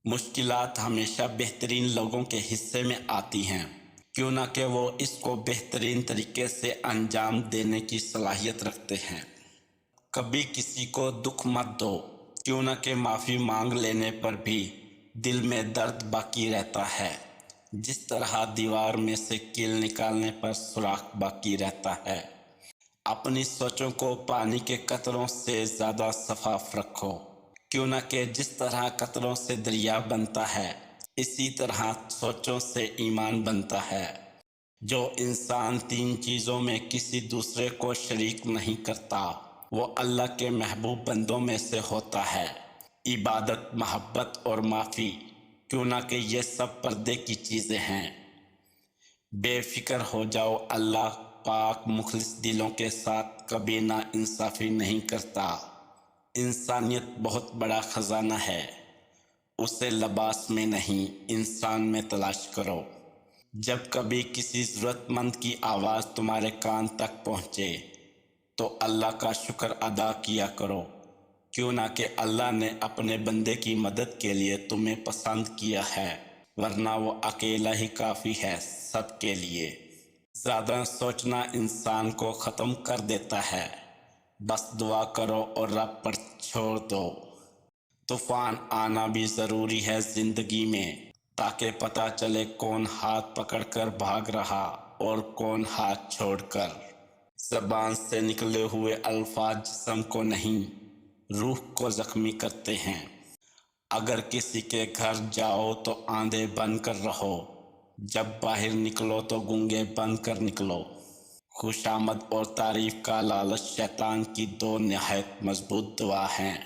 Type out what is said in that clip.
مشکلات ہمیشہ بہترین لوگوں کے حصے میں آتی ہیں، کیوں نہ کہ وہ اس کو بہترین طریقے سے انجام دینے کی صلاحیت رکھتے ہیں۔ کبھی کسی کو دکھ مت دو، کیوں نہ کہ معافی مانگ لینے پر بھی دل میں درد باقی رہتا ہے، جس طرح دیوار میں سے کیل نکالنے پر سوراخ باقی رہتا ہے۔ اپنی سوچوں کو پانی کے قطروں سے زیادہ شفاف رکھو، کیوں نہ کہ جس طرح قطروں سے دریا بنتا ہے، اسی طرح سوچوں سے ایمان بنتا ہے۔ جو انسان تین چیزوں میں کسی دوسرے کو شریک نہیں کرتا، وہ اللہ کے محبوب بندوں میں سے ہوتا ہے۔ عبادت، محبت اور معافی، کیوں نہ کہ یہ سب پردے کی چیزیں ہیں۔ بے فکر ہو جاؤ، اللہ پاک مخلص دلوں کے ساتھ کبھی نا انصافی نہیں کرتا۔ انسانیت بہت بڑا خزانہ ہے، اسے لباس میں نہیں انسان میں تلاش کرو۔ جب کبھی کسی ضرورت مند کی آواز تمہارے کان تک پہنچے تو اللہ کا شکر ادا کیا کرو، کیوں نہ کہ اللہ نے اپنے بندے کی مدد کے لیے تمہیں پسند کیا ہے، ورنہ وہ اکیلا ہی کافی ہے سب کے لیے۔ زیادہ سوچنا انسان کو ختم کر دیتا ہے، بس دعا کرو اور رب پر چھوڑ دو۔ طوفان آنا بھی ضروری ہے زندگی میں، تاکہ پتہ چلے کون ہاتھ پکڑ کر بھاگ رہا اور کون ہاتھ چھوڑ کر۔ زبان سے نکلے ہوئے الفاظ جسم کو نہیں، روح کو زخمی کرتے ہیں۔ اگر کسی کے گھر جاؤ تو آندھے بن کر رہو، جب باہر نکلو تو گونگے بن کر نکلو۔ خوشامد اور تعریف کا لالچ شیطان کی دو نہایت مضبوط دوا ہیں۔